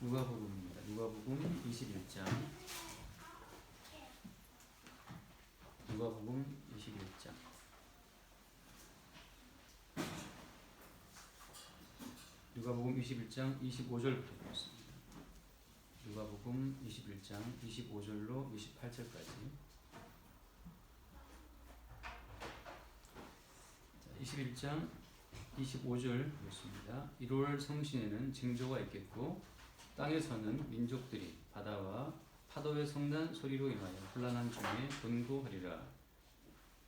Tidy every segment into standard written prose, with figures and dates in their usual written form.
누가복음입니다. 누가복음 21장. 누가복음 21장. 누가복음 21장 25절부터 보겠습니다. 누가복음 21장 25절로 28절까지. 21장 25절 보겠습니다. 1월 성신에는 징조가 있겠고 땅에서는 민족들이 바다와 파도의 성난 소리로 인하여 혼란한 중에 곤고하리라.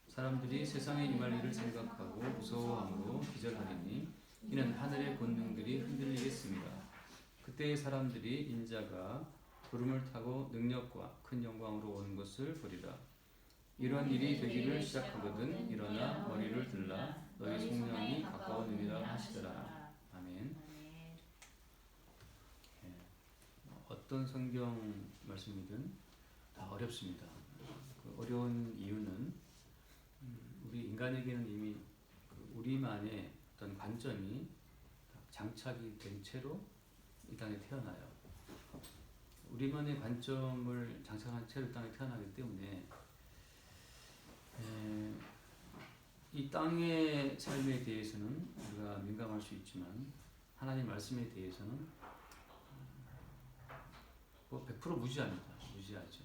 사람들이 세상에 임할 일을 생각하고 무서워함으로 기절하리니 이는 하늘의 권능들이 흔들리겠습니다. 그때의 사람들이 인자가 구름을 타고 능력과 큰 영광으로 오는 것을 보리라. 이런 일이 되기를 시작하거든 일어나 머리를 들라 너희 속량이 가까우니라 하시더라. 아멘. 어떤 성경 말씀이든 다 어렵습니다. 그 어려운 이유는 우리 인간에게는 이미 우리만의 어떤 관점이 장착이 된 채로 이 땅에 태어나요. 우리만의 관점을 장착한 채로 이 땅에 태어나기 때문에 이 땅의 삶에 대해서는 우리가 민감할 수 있지만 하나님 말씀에 대해서는 100% 무지합니다. 무지하죠.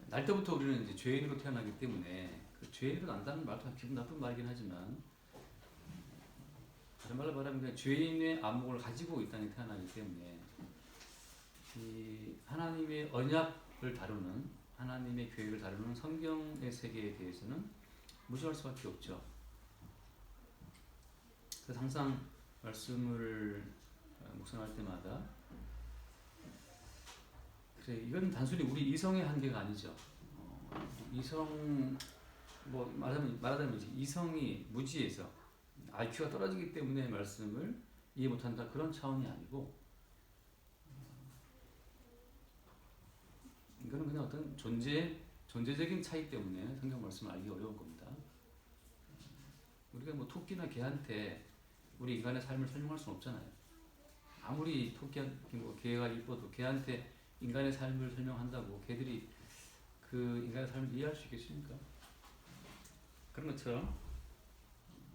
날 때부터 우리는 이제 죄인으로 태어나기 때문에 그 죄인으로 난다는 말도 기분 나쁜 말이긴 하지만 다른 말로 말하면 죄인의 안목을 가지고 이 땅에 태어나기 때문에 이 하나님의 언약을 다루는 하나님의 계획을 다루는 성경의 세계에 대해서는 무시할 수밖에 없죠. 그래서 항상 말씀을 묵상할 때마다 그래 이건 단순히 우리 이성의 한계가 아니죠. 이성 말하자면 이성이 무지해서 IQ가 떨어지기 때문에 말씀을 이해 못한다 그런 차원이 아니고 이거는 그냥 어떤 존재적인 차이 때문에 성경 말씀을 알기 어려운 겁니다. 우리가 토끼나 개한테 우리 인간의 삶을 설명할 수는 없잖아요. 아무리 개가 이뻐도 개한테 인간의 삶을 설명한다고 개들이 그 인간의 삶을 이해할 수 있겠습니까? 그런 것처럼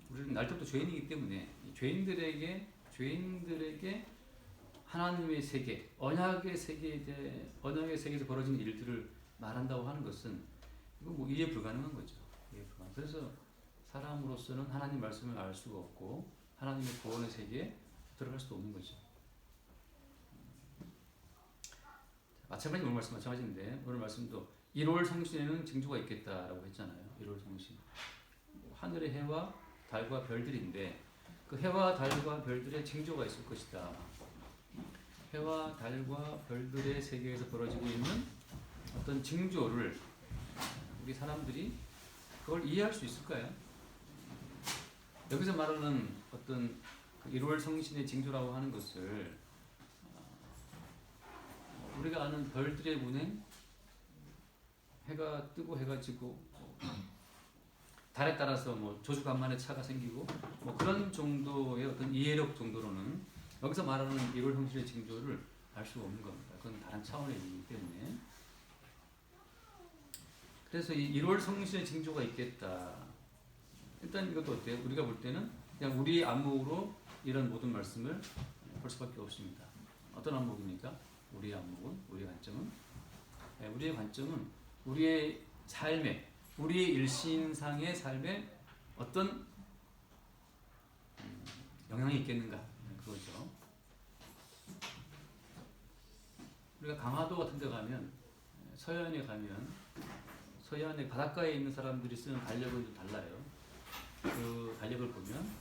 우리는 날 때부터 죄인이기 때문에 죄인들에게 하나님의 세계, 언약의 세계에서 벌어지는 일들을 말한다고 하는 것은 이거 이해 불가능한 거죠. 그래서 사람으로서는 하나님 말씀을 알 수가 없고 하나님의 구원의 세계에 들어갈 수도 없는 거죠. 마찬가지 오늘 말씀 마찬가지인데 오늘 말씀도 1월 성신에는 징조가 있겠다라고 했잖아요. 1월 성신. 하늘의 해와 달과 별들인데 그 해와 달과 별들의 징조가 있을 것이다. 해와 달과 별들의 세계에서 벌어지고 있는 어떤 징조를 우리 사람들이 그걸 이해할 수 있을까요? 여기서 말하는 어떤 그 1월 성신의 징조라고 하는 것을 우리가 아는 별들의 운행, 해가 뜨고 해가 지고 달에 따라서 조주간만의 차가 생기고 그런 정도의 어떤 이해력 정도로는 여기서 말하는 1월 성신의 징조를 알 수가 없는 겁니다. 그건 다른 차원의 일이기 때문에. 그래서 이 1월 성신의 징조가 있겠다. 일단 이것도 어때요? 우리가 볼 때는 그냥 우리의 안목으로 이런 모든 말씀을 볼 수밖에 없습니다. 어떤 안목입니까? 우리의 안목은, 우리의 관점은? 우리의 관점은 우리의 삶에, 우리의 일신상의 삶에 어떤 영향이 있겠는가? 그거죠. 우리가 강화도 같은 데 가면, 서해안에 가면, 서해안의 바닷가에 있는 사람들이 쓰는 달력은 좀 달라요. 그 달력을 보면,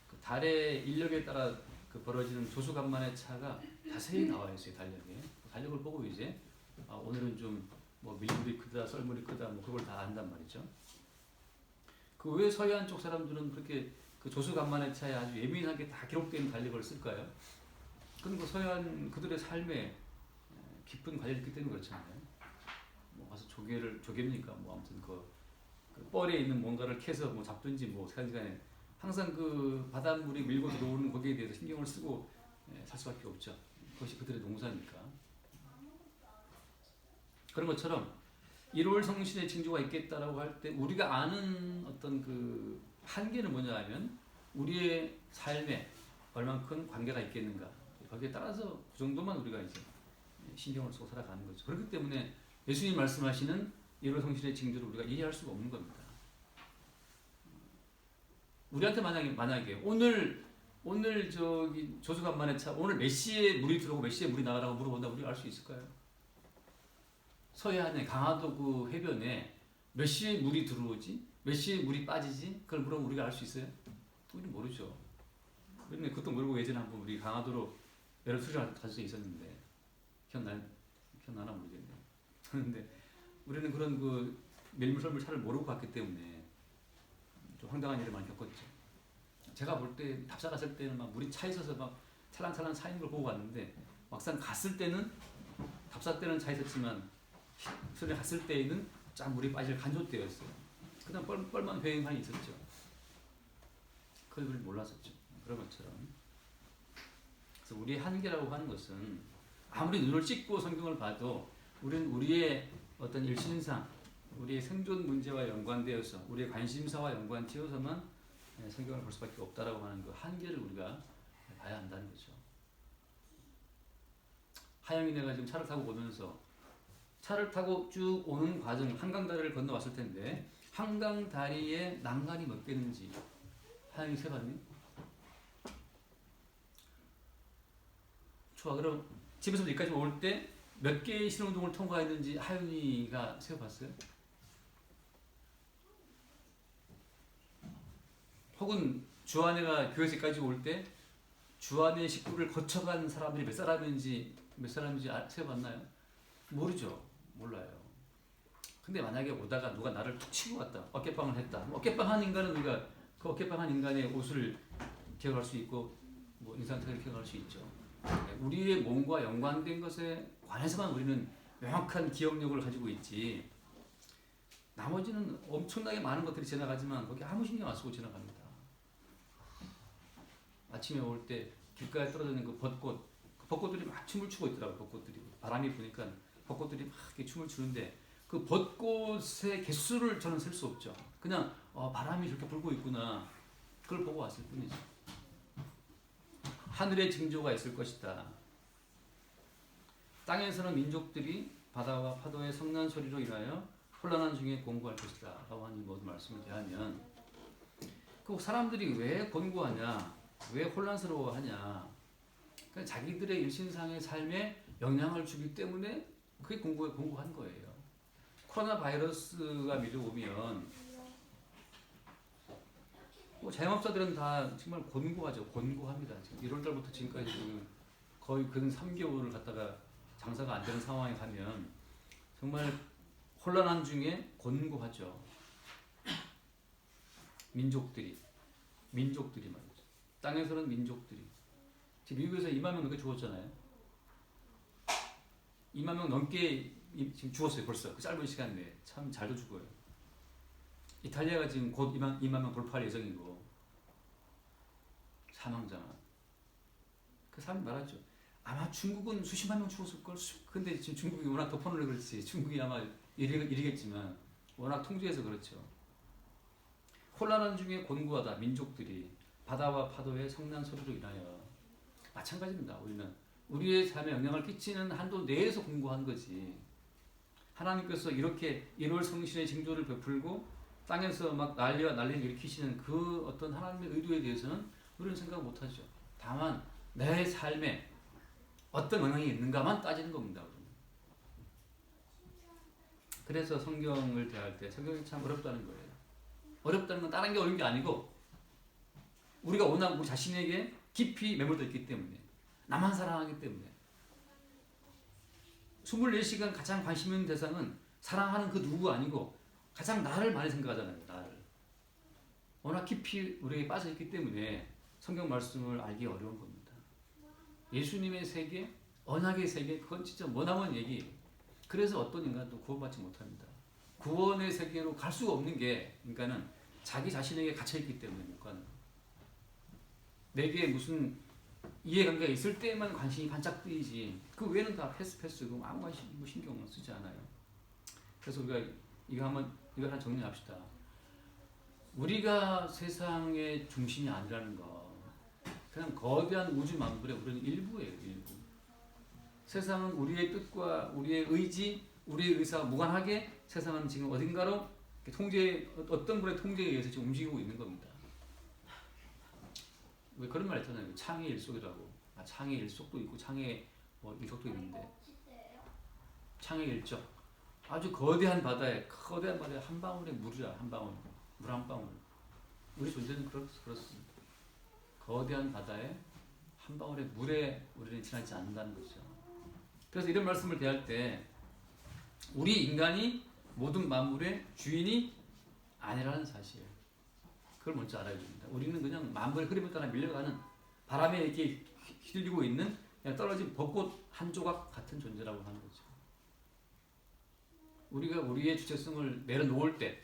그 달의 인력에 따라 그 벌어지는 조수간만의 차가 자세히 나와 있어요, 달력에. 달력을 보고 이제, 오늘은 좀 밀물이 크다, 썰물이 크다, 그걸 다 안단 말이죠. 그 왜 서해안 쪽 사람들은 그렇게 그 조수간만의 차에 아주 예민하게 다 기록된 달력을 쓸까요? 그건 그 서해안 그들의 삶에 깊은 관련이 있기 때문에 그렇잖아요. 가서 조개입니까? 아무튼 그 뻘에 있는 뭔가를 캐서 잡든지 시간에 항상 그 바닷물이 밀고 들어오는 거기에 대해서 신경을 쓰고 살 수밖에 없죠. 그것이 그들의 농사니까. 그런 것처럼 1월 성신의 징조가 있겠다라고 할 때 우리가 아는 어떤 그 한계는 뭐냐 하면 우리의 삶에 얼만큼 관계가 있겠는가, 거기에 따라서 그 정도만 우리가 이제 신경을 쓰고 살아가는 거죠. 그렇기 때문에 예수님 말씀하시는 1월 성신의 징조를 우리가 이해할 수가 없는 겁니다. 우리한테 만약에 오늘 저기 조수간만에 차 오늘 몇 시에 물이 들어오고 몇 시에 물이 나가라고 물어본다, 우리가 알 수 있을까요? 서해안에 강화도 그 해변에 몇 시에 물이 들어오지? 몇 시에 물이 빠지지? 그걸 물어보면 우리가 알 수 있어요? 우리는 모르죠. 우리는 그것도 모르고 예전에 한번 우리 강화도로 여러 수리를 가질 수 있었는데 기억나나 모르겠네. 그런데 우리는 그런 그 밀물설물 차를 모르고 갔기 때문에 좀 황당한 일을 많이 겪었죠. 제가 볼 때 답사 갔을 때는 막 물이 차 있어서 막 찰랑찰랑 차 있는 걸 보고 갔는데 막상 갔을 때는 답사 때는 차 있었지만 수련회 갔을 때에는 쫙 물이 빠질 간조대였어요. 그다음 뻘만 회행판이 있었죠. 그걸 우리 몰랐었죠. 그런 것처럼. 그래서 우리의 한계라고 하는 것은 아무리 눈을 찍고 성경을 봐도 우리는 우리의 어떤 일신상, 우리의 생존 문제와 연관되어서 우리의 관심사와 연관되어서만 성경을 볼 수밖에 없다라고 하는 그 한계를 우리가 봐야 한다는 거죠. 하영이네가 지금 차를 타고 오면서 차를 타고 쭉 오는 과정, 한강다리를 건너왔을 텐데 한강다리에 난간이 몇 개인지 하영이 세봤니? 좋아. 그럼 집에서 여기까지 올 때 몇 개의 신호등을 통과했는지 하윤이가 세어봤어요? 혹은 주한이가 교회에서까지 올 때 주한의 식구를 거쳐간 사람들이 몇 사람인지 세어봤나요? 모르죠. 몰라요. 근데 만약에 오다가 누가 나를 툭 치고 갔다, 어깨빵을 했다. 어깨빵 한 인간은 우리가 그 어깨빵 한 인간의 옷을 기억할 수 있고 뭐 인상착의를 기억할 수 있죠. 우리의 몸과 연관된 것에 관해서만 우리는 명확한 기억력을 가지고 있지, 나머지는 엄청나게 많은 것들이 지나가지만 거기 아무 신경 안 쓰고 지나갑니다. 아침에 올 때 길가에 떨어져 있는 그 벚꽃들이 막 춤을 추고 있더라고요. 벚꽃들이 바람이 부니까 벚꽃들이 막 이렇게 춤을 추는데 그 벚꽃의 개수를 저는 셀 수 없죠. 그냥 바람이 저렇게 불고 있구나, 그걸 보고 왔을 뿐이죠. 하늘의 징조가 있을 것이다. 땅에서는 민족들이 바다와 파도의 성난 소리로 인하여 혼란한 중에 곤고할 것이다 라고 하는 모든 말씀을 대하면, 그 사람들이 왜 곤고하냐, 왜 혼란스러워하냐, 그러니까 자기들의 일신상의 삶에 영향을 주기 때문에 그게 공고한 거예요. 코로나 바이러스가 밀려오면 자영업자들은 다 정말 곤고하죠. 곤고합니다. 지금 1월달부터 지금까지 지금 거의 근 3개월을 갖다가 장사가 안 되는 상황에 가면 정말 혼란한 중에 곤고하죠. 민족들이 말이죠. 땅에서는 민족들이. 지금 미국에서 2만 명 넘게 죽었잖아요. 2만 명 넘게 지금 죽었어요. 벌써 그 짧은 시간 내에. 참 잘도 죽어요. 이탈리아가 지금 곧 2만 명 돌파할 예정이고, 사망자만. 그 사람이 말하죠. 아마 중국은 수십만 명 죽었을걸. 근데 지금 중국이 워낙 덮어놓으려 그렇지. 중국이 아마 이르겠지만 워낙 통제해서 그렇죠. 혼란한 중에 곤고하다. 민족들이 바다와 파도의 성난 소리로 인하여. 마찬가지입니다. 우리는 우리의 삶에 영향을 끼치는 한도 내에서 곤고한 거지. 하나님께서 이렇게 1월 성신의 징조를 베풀고 땅에서 막 난리와 난리를 일으키시는 그 어떤 하나님의 의도에 대해서는 우리는 생각 못하죠. 다만 내 삶에 어떤 영향이 있는가만 따지는 겁니다. 그래서 성경을 대할 때 성경이 참 어렵다는 거예요. 어렵다는 건 다른 게 어려운 게 아니고 우리가 워낙 우리 자신에게 깊이 매몰되어 있기 때문에, 나만 사랑하기 때문에. 24시간 가장 관심 있는 대상은 사랑하는 그 누구 아니고 가장 나를 많이 생각하잖아요. 나를. 워낙 깊이 우리에게 빠져있기 때문에 성경 말씀을 알기 어려운 겁니다. 예수님의 세계, 언약의 세계, 그건 진짜 머나먼 얘기예요. 그래서 어떤 인간도 구원받지 못합니다. 구원의 세계로 갈 수가 없는 게, 그러니까는 자기 자신에게 갇혀있기 때문에 못 가는 거예요. 내게 무슨 이해관계가 있을 때만 관심이 반짝 뜨이지 그 외에는 다 패스 그럼 아무 관심 뭐 신경 쓰지 않아요. 그래서 우리가 이거 하나 정리합시다. 우리가 세상의 중심이 아니라는 거. 그냥 거대한 우주 만물의 우리는 일부예요. 일부. 세상은 우리의 뜻과 우리의 의지, 우리의 의사와 무관하게 세상은 지금 어딘가로 어떤 분의 통제에 의해서 지금 움직이고 있는 겁니다. 왜 그런 말 있잖아요. 창의 일속이라고. 창의 일속도 있고 창의 일속도 있는데 창의 일적. 아주 거대한 바다에 한 방울의 물이라 한 방울. 물 한 방울. 우리 존재는 그렇습니다. 거대한 바다에 한 방울의 물에 우리는 지나지 않는다는 거죠. 그래서 이런 말씀을 대할 때 우리 인간이 모든 만물의 주인이 아니라는 사실. 그걸 먼저 알아야 됩니다. 우리는 그냥 만물의 흐름에 따라 밀려가는 바람에 이렇게 휘둘리고 있는 그냥 떨어진 벚꽃 한 조각 같은 존재라고 하는 거죠. 우리가 우리의 주체성을 내려놓을 때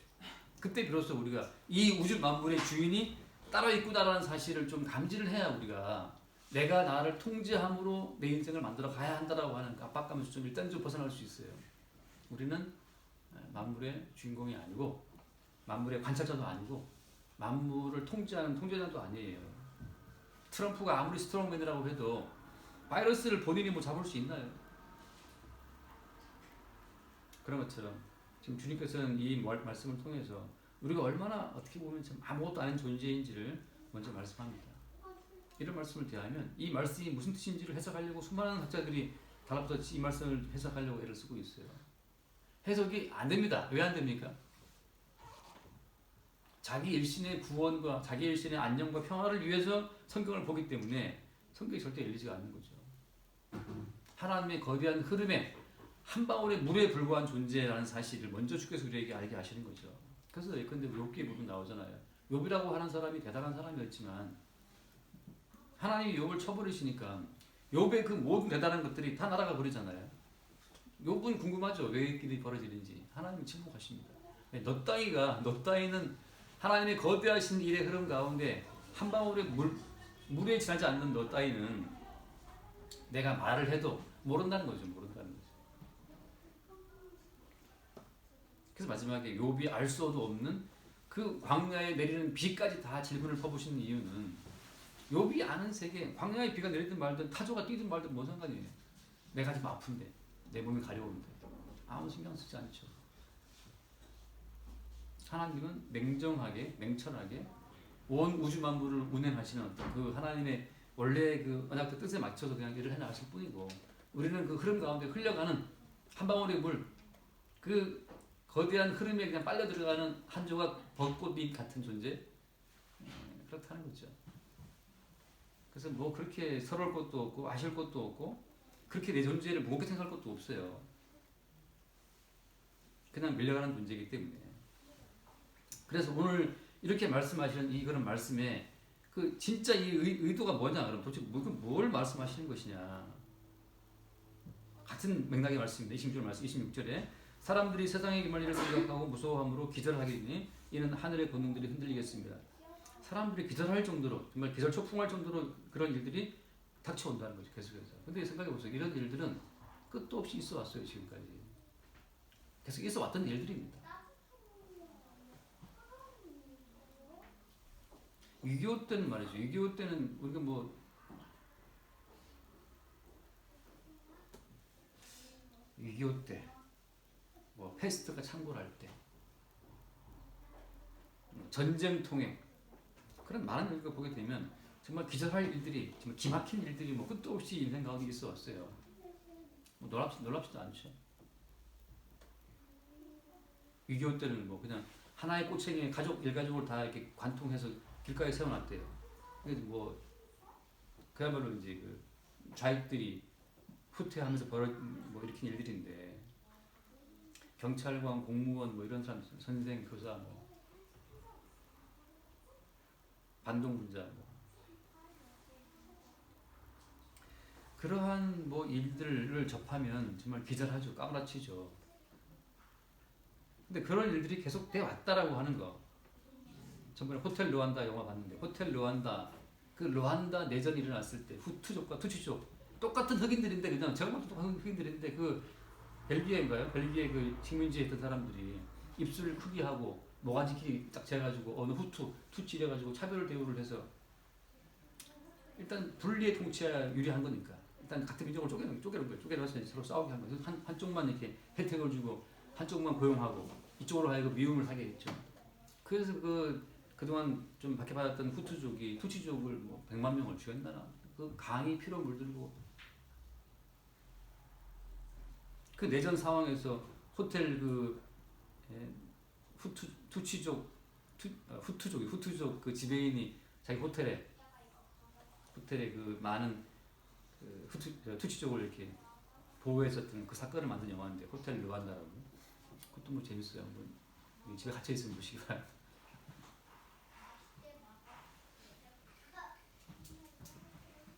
그때 비로소 우리가 이 우주 만물의 주인이 따로 있구나라는 사실을 좀 감지를 해야 우리가 내가 나를 통제함으로 내 인생을 만들어 가야 한다라고 하는 압박감에서 좀 일단 좀 벗어날 수 있어요. 우리는 만물의 주인공이 아니고 만물의 관찰자도 아니고 만물을 통제하는 통제자도 아니에요. 트럼프가 아무리 스트롱맨이라고 해도 바이러스를 본인이 뭐 잡을 수 있나요? 그런 것처럼 지금 주님께서는 이 말씀을 통해서 우리가 얼마나 어떻게 보면 참 아무것도 아닌 존재인지를 먼저 말씀합니다. 이런 말씀을 대하면 이 말씀이 무슨 뜻인지를 해석하려고 수많은 학자들이 달라붙어 이 말씀을 해석하려고 애를 쓰고 있어요. 해석이 안 됩니다. 왜 안 됩니까? 자기 일신의 구원과 자기 일신의 안녕과 평화를 위해서 성경을 보기 때문에 성경이 절대 열리지가 않는 거죠. 하나님의 거대한 흐름에 한 방울의 물에 불과한 존재라는 사실을 먼저 주께서 우리에게 알게 하시는 거죠. 그래서 예컨대 욥기에 보면 나오잖아요. 욥이라고 하는 사람이 대단한 사람이었지만 하나님이 욥을 쳐버리시니까 욥의 그 모든 대단한 것들이 다 날아가 버리잖아요. 욥은 궁금하죠. 왜 이 일이 벌어지는지. 하나님이 침묵하십니다. 너 따위는 하나님의 거대하신 일의 흐름 가운데 한 방울의 물에 지나지 않는 너 따위는 내가 말을 해도 모른다는 거죠. 그래서 마지막에 욥이 알 수도 없는 그 광야에 내리는 비까지 다 질문을 퍼부시는 이유는 욥이 아는 세계, 광야에 비가 내리든 말든 타조가 뛰든 말든 뭔 상관이에요. 내가 지금 아픈데, 내 몸이 가려운데 아무 신경 쓰지 않죠. 하나님은 냉정하게, 냉철하게 온 우주 만물을 운행하시는 어떤 그 하나님의 원래 그 언약의 뜻에 맞춰서 그냥 일을 해나가실 뿐이고 우리는 그 흐름 가운데 흘려가는 한 방울의 물, 그 거대한 흐름에 그냥 빨려 들어가는 한 조각 벚꽃잎 같은 존재 그렇다는 거죠. 그래서 뭐 그렇게 서러울 것도 없고 아쉬울 것도 없고 그렇게 내 존재를 무겁게 생각할 것도 없어요. 그냥 밀려가는 존재이기 때문에. 그래서 오늘 이렇게 말씀하시는 이 그런 말씀에 그 진짜 이 의도가 뭐냐 그럼 도대체 뭘 말씀하시는 것이냐. 같은 맥락의 말씀입니다. 26절 말씀 26절에 사람들이 세상의 기말리를 생각하고 무서워함으로 기절하기니 이는 하늘의 권능들이 흔들리겠습니다. 사람들이 기절할 정도로 정말 기절초풍할 정도로 그런 일들이 닥쳐온다는 거죠. 계속해서. 근데 생각해보세요. 이런 일들은 끝도 없이 있어 왔어요. 지금까지. 계속 있어 왔던 일들입니다. 6.25 때는 말이죠. 6.25 때는 우리가 뭐 6.25 때 뭐 패스트가 창궐할 때 전쟁 통행 그런 많은 일을 보게 되면 정말 기절할 일들이 정말 기막힌 일들이 뭐 끝도 없이 인생 가운데 있어 왔어요. 뭐 놀랍지도 않죠. 6.25 때는 뭐 그냥 하나의 꼬챙이에 일가족을 다 이렇게 관통해서 길가에 세워놨대요. 그래서 뭐 그야말로 이제 그 좌익들이 후퇴하면서 뭐 일으킨 일들인데 경찰관, 공무원 뭐 이런 사람, 선생, 교사 뭐 반동분자 뭐 그러한 뭐 일들을 접하면 정말 기절하죠. 까무라치죠. 근데 그런 일들이 계속 돼 왔다라고 하는 거. 전번에 호텔 르완다 영화 봤는데 호텔 르완다 그 르완다 내전이 일어났을 때 후투족과 투치족 똑같은 흑인들인데 그냥 저것도 똑같은 흑인들인데 그 벨기에인가요? 벨기에 그 식민지에 있던 사람들이 입술 크기 하고 모가지 길이 딱 재가지고 어느 후투 투치 이래가지고 차별 대우를 해서 일단 분리의 통치에 유리한 거니까 일단 같은 민족을 쪼개는 거예요. 쪼개서 서로 싸우게 한 거예요. 한쪽만 이렇게 혜택을 주고 한쪽만 고용하고 이쪽으로 하여금 미움을 하게 했죠. 그래서 그동안 좀 박해받았던 후투족이 투치족을 뭐 100만 명을 죽였나? 그 강이 피로 물들고 그 내전 상황에서 호텔 후투족 그 지배인이 자기 호텔에 그 많은 그 투치족을 이렇게 보호했었던 그 사건을 만든 영화인데 호텔 르완다라고. 그것도 뭐 재밌어요. 한번 집에 갇혀 있으면 보시기 바랍니다.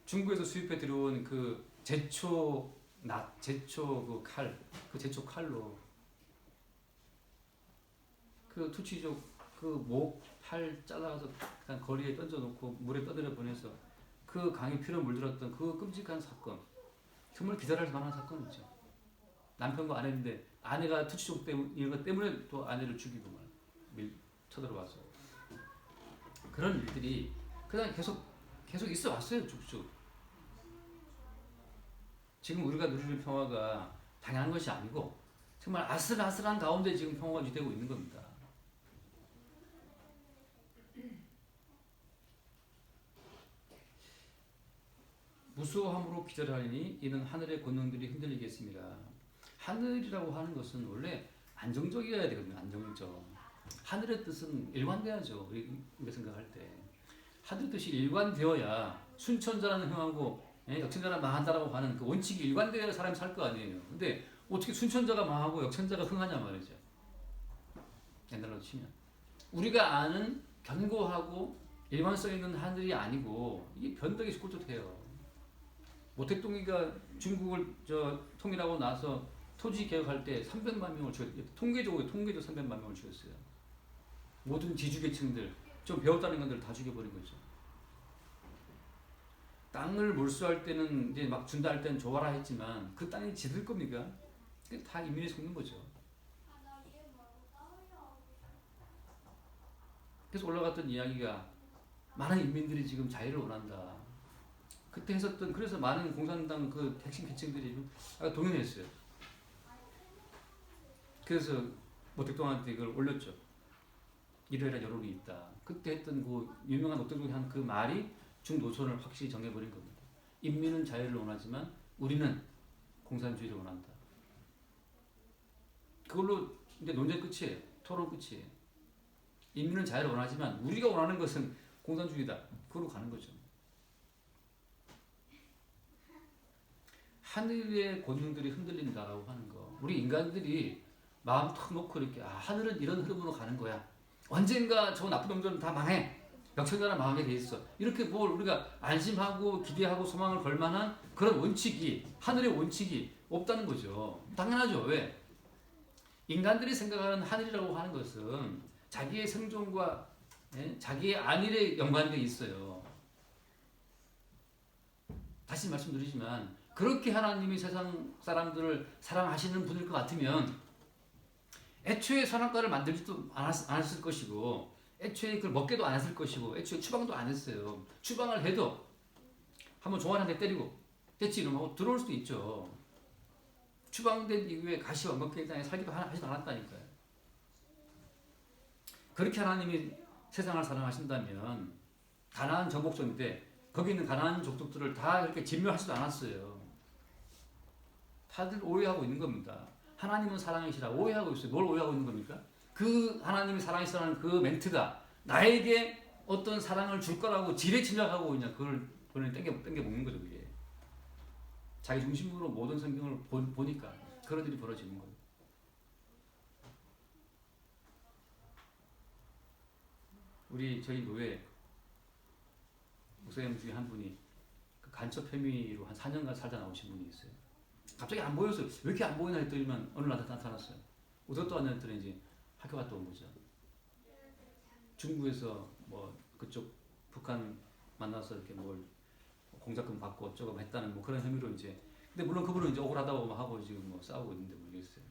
중국에서 수입해 들어온 그 제초 그 칼로 그 투치족 그 목 팔 잘라서 그냥 거리에 던져놓고 물에 떠들어 보내서 그 강에 피로 물들었던 그 끔찍한 사건, 정말 기다릴 만한 사건이죠. 남편과 아내인데 아내가 투치족 때문에 이런 것 때문에 또 아내를 죽이고 쳐들어와서 그런 일들이 그냥 계속 있어 왔어요. 쭉쭉. 지금 우리가 누리는 평화가 당연한 것이 아니고 정말 아슬아슬한 가운데 지금 평화가 유지되고 있는 겁니다. 무수함으로 기절하니 이는 하늘의 권능들이 흔들리겠습니다. 하늘이라고 하는 것은 원래 안정적이어야 되거든요. 안정적. 하늘의 뜻은 일관돼야죠. 우리가 생각할 때. 하늘의 뜻이 일관되어야 순천자라는 흥하고 역천자가 망한다라고 하는 그 원칙이 일관되어야 사람이 살 거 아니에요. 근데 어떻게 순천자가 망하고 역천자가 흥하냐 말이죠. 옛날로 치면. 우리가 아는 견고하고 일관성 있는 하늘이 아니고 이게 변덕이 꼴듯해요. 모택동이가 중국을 통일하고 나서 토지 개혁할 때 300만 명을 죽였어요. 통계적으로 300만 명을 죽였어요. 모든 지주계층들, 좀 배웠다는 것들 다 죽여버린 거죠. 땅을 몰수할 때는 이제 막 준다 할 때는 좋아라 했지만 그 땅이 지들 겁니까? 그게 다 인민이 속는 거죠. 그래서 올라갔던 이야기가 많은 인민들이 지금 자유를 원한다. 그때 했었던 그래서 많은 공산당 그 핵심 계층들이 동의했어요. 그래서 모택동한테 이걸 올렸죠. 이러이러한 여론이 있다. 그때 했던 그 유명한 노태우이 한 그 말이 중노선을 확실히 정해버린 겁니다. 인민은 자유를 원하지만 우리는 공산주의를 원한다. 그걸로 이제 논쟁 끝이에요. 토론 끝이에요. 인민은 자유를 원하지만 우리가 원하는 것은 공산주의다. 그걸로 가는 거죠. 하늘의 권능들이 흔들린다라고 하는 거. 우리 인간들이 마음 탁 놓고 이렇게 하늘은 이런 흐름으로 가는 거야. 언젠가 저 나쁜 놈들은 다 망해. 역천자나 망하게 돼 있어. 이렇게 뭘 우리가 안심하고 기대하고 소망을 걸 만한 그런 원칙이 하늘의 원칙이 없다는 거죠. 당연하죠. 왜? 인간들이 생각하는 하늘이라고 하는 것은 자기의 생존과 자기의 안일에 연관되어 있어요. 다시 말씀드리지만 그렇게 하나님이 세상 사람들을 사랑하시는 분일 것 같으면 애초에 선악과를 만들지도 않았을 것이고 애초에 그걸 먹게도 안 했을 것이고 애초에 추방도 안 했어요. 추방을 해도 한번 종아리 한 대 때리고 됐지 이러면 하고 들어올 수도 있죠. 추방된 이후에 가시와 먹게 땅에 살기도 하지 않았다니까요. 그렇게 하나님이 세상을 사랑하신다면 가나안 정복전 때 거기 있는 가나안 족속들을 다 이렇게 진멸하지도 않았어요. 다들 오해하고 있는 겁니다. 하나님은 사랑이시라 오해하고 있어요. 뭘 오해하고 있는 겁니까? 그 하나님이 사랑이시라는 그 멘트가 나에게 어떤 사랑을 줄 거라고 지레 짐작하고 있냐 그걸 본인이 땡겨 먹는 거죠. 그게 자기 중심으로 모든 성경을 보니까 그런 일이 벌어지는 거예요. 저희 교회 목사님 중에 한 분이 그 간첩 혐의로 한 4년간 살다 나오신 분이 있어요. 갑자기 안 보였어요. 왜 이렇게 안 보이나 했더니만 어느 날 나타났어요. 어떻게 안 했더니 이제 학교 갔다 온 거죠. 중국에서 뭐 그쪽 북한 만나서 이렇게 뭘 공작금 받고 어쩌고 했다는 뭐 그런 혐의로 이제. 근데 물론 그분은 이제 억울하다고 하고 지금 뭐 싸우고 있는데 모르겠어요.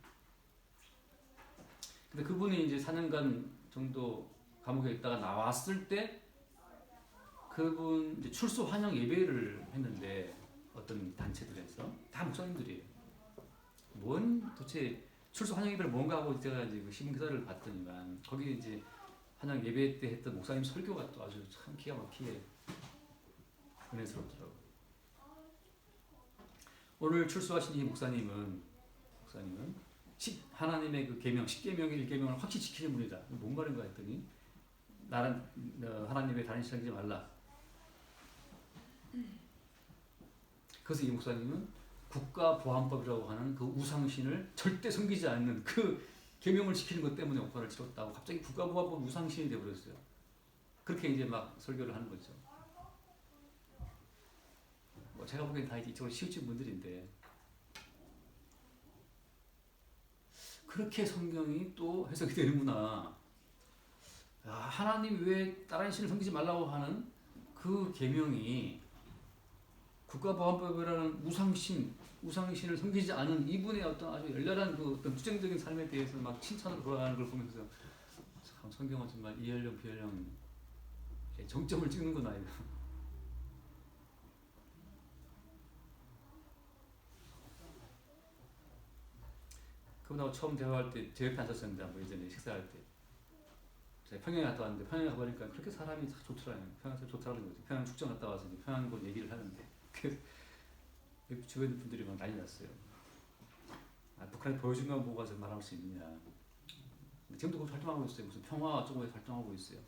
근데 그분이 이제 4년간 정도 감옥에 있다가 나왔을 때 그분 이제 출소 환영 예배를 했는데 어떤 단체들에서 다 목사님들이에요. 뭔 도대체 출소 환영 예배를 뭔가 하고 제가 이제 그 신문 기사를 봤더니만 거기 이제 환영 예배 때 했던 목사님 설교가 또 아주 참 기가 막히게 은혜스럽더라고요. 오늘 출소하신 이 목사님은 하나님의 그 계명, 10계명, 1계명을 확실히 지키는 분이다. 뭔 말인가 했더니 나는 하나님의 다른 신을 하지 말라. 그래서 이 목사님은 국가보안법이라고 하는 그 우상신을 절대 섬기지 않는 그 계명을 지키는 것 때문에 옥파를 치렀다고 갑자기 국가보안법 우상신이 되어버렸어요. 그렇게 이제 막 설교를 하는 거죠. 뭐 제가 보기엔 다 이쪽으로 치우친 분들인데 그렇게 성경이 또 해석이 되는구나. 하나님 외에 다른 신을 섬기지 말라고 하는 그 계명이 국가보안법이라는 우상신을 섬기지 않은 이분의 어떤 아주 열렬한 그 어떤 투쟁적인 삶에 대해서 막 칭찬으로 돌아가는 걸 보면서 참 성경은 정말 이연령 비연령 정점을 찍는구나 이거. 그분하고 처음 대화할 때 제 옆에 앉았었는데 뭐 예전에 식사할 때 제가 평양에 갔다 왔는데 평양에 가보니까 그렇게 사람이 좋더라고요. 평양 좋더라는 거지. 평양 축전 갔다 와서 평양 그 얘기를 하는데 주변 분들이 막 난리 났어요. 북한이 보여준 것만 보고 가서 말할 수 있느냐. 지금도 그거 활동하고 있어요. 무슨 평화 쪽에 활동하고 있어요.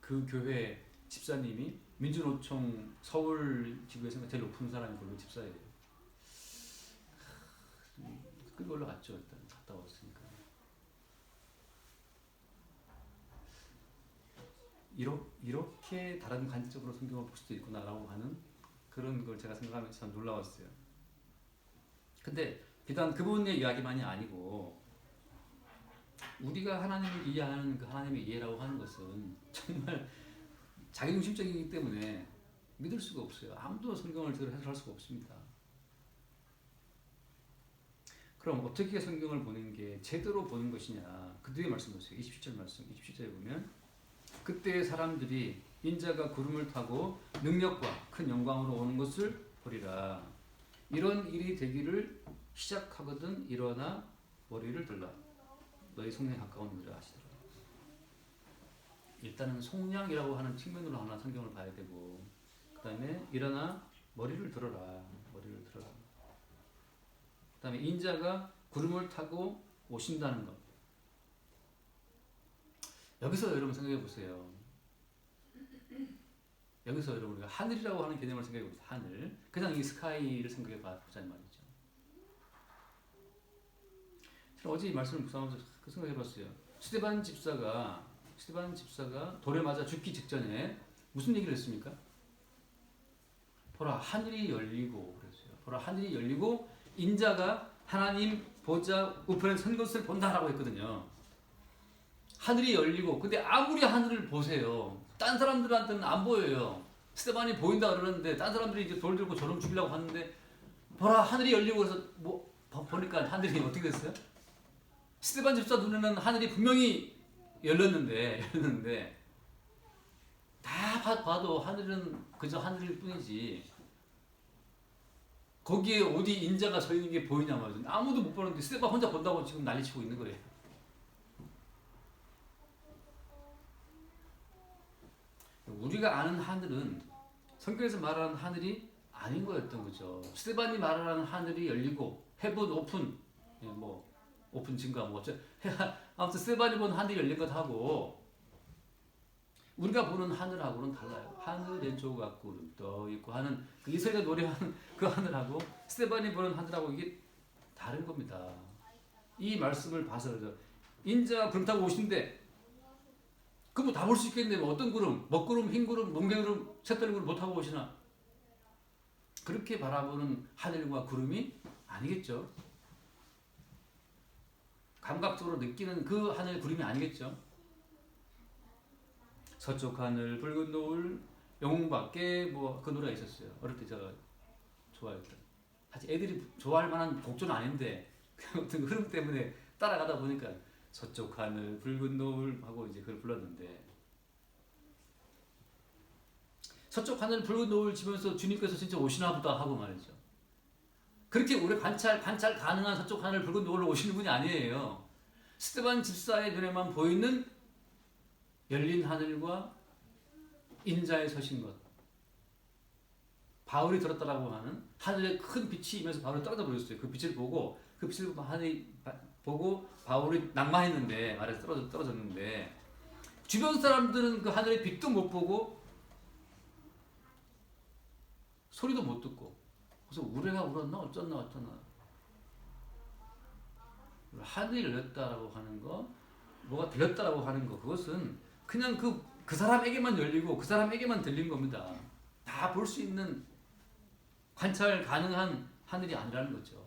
그 교회 집사님이 민주노총 서울 지구에서 제일 높은 사람이 그 집사예요. 끌고 올라갔죠. 일단 갔다 왔으니까. 이렇게 다른 관점으로 성경을 볼 수도 있구나라고 하는 그런 걸 제가 생각하면서 참 놀라웠어요. 근데 비단 그분의 이야기만이 아니고 우리가 하나님을 이해하는 그 하나님의 이해라고 하는 것은 정말 자기중심적이기 때문에 믿을 수가 없어요. 아무도 성경을 제대로 해석할 수가 없습니다. 그럼 어떻게 성경을 보는 게 제대로 보는 것이냐. 그 뒤에 말씀 보세요. 27절 말씀. 27절에 보면 그때 사람들이 인자가 구름을 타고 능력과 큰 영광으로 오는 것을 보리라. 이런 일이 되기를 시작하거든 일어나 머리를 들라. 너희 속량에 가까운 일을 하시더라. 일단은 속량이라고 하는 측면으로 하나 성경을 봐야 되고 그 다음에 일어나 머리를 들어라. 머리를 들어라. 그 다음에 인자가 구름을 타고 오신다는 것. 여기서 여러분 생각해 보세요. 여기서 여러분 우리가 하늘이라고 하는 개념을 생각해 보세요. 하늘. 그냥 이 스카이를 생각해 보자는 말이죠. 제가 어제 이 말씀을 묵상하면서 그 생각해 봤어요. 스데반 집사가 돌에 맞아 죽기 직전에 무슨 얘기를 했습니까? 보라 하늘이 열리고 그랬어요. 보라 하늘이 열리고 인자가 하나님 보좌 우편에 선 것을 본다라고 했거든요. 하늘이 열리고 근데 아무리 하늘을 보세요. 딴 사람들한테는 안 보여요. 스데반이 보인다 그러는데 딴 사람들이 이제 돌 들고 저놈 죽이려고 하는데 보라 하늘이 열리고 그래서 뭐 보니까 하늘이 어떻게 됐어요? 스데반 집사 눈에는 하늘이 분명히 열렸는데 다 봐도 하늘은 그저 하늘일 뿐이지 거기에 어디 인자가 서 있는 게 보이냐 말이죠. 아무도 못 보는데 스데반 혼자 본다고 지금 난리치고 있는 거예요. 우리가 아는 하늘은 성경에서 말하는 하늘이 아닌 거였던 거죠. 스데반이 말하는 하늘이 열리고 헤븐 오픈, 뭐 오픈 증가 뭐 아무튼 스데반이 본 하늘이 열린 것하고 우리가 보는 하늘하고는 달라요. 하늘에 조각구름 떠 있고 하는 그 이스라엘이 노래하는 그 하늘하고 스데반이 보는 하늘하고 이게 다른 겁니다. 이 말씀을 봐서 인자가 구름 타고 오신데 그 뭐 다 볼 수 있겠는데 뭐 어떤 구름, 먹구름, 흰구름, 몽개구름, 새떨구름 못 타고 오시나? 그렇게 바라보는 하늘과 구름이 아니겠죠. 감각적으로 느끼는 그 하늘 구름이 아니겠죠. 서쪽 하늘 붉은 노을 영웅밖에 뭐 그 노래가 있었어요. 어릴 때 제가 좋아했던. 사실 애들이 좋아할 만한 곡조는 아닌데 그 어떤 흐름 때문에 따라가다 보니까 서쪽 하늘 붉은 노을 하고 이제 그걸 불렀는데 서쪽 하늘 붉은 노을 지면서 주님께서 진짜 오시나 보다 하고 말이죠. 그렇게 오래 관찰 가능한 서쪽 하늘 붉은 노을로 오시는 분이 아니에요. 스데반 집사의 눈에만 보이는 열린 하늘과 인자에 서신 것. 바울이 들었다라고 하는 하늘에 큰 빛이 임해서 바울이 떨어져 버렸어요. 그 빛을 보고 하늘이 보고 바울이 낭만했는데 아래서 떨어졌는데 주변 사람들은 그 하늘의 빛도 못 보고 소리도 못 듣고 그래서 우레가 울었나 어쩌나 하늘이 열렸다라고 하는 거 뭐가 들렸다라고 하는 거 그것은 그냥 그 사람에게만 열리고 그 사람에게만 들린 겁니다. 다 볼 수 있는 관찰 가능한 하늘이 아니라는 거죠.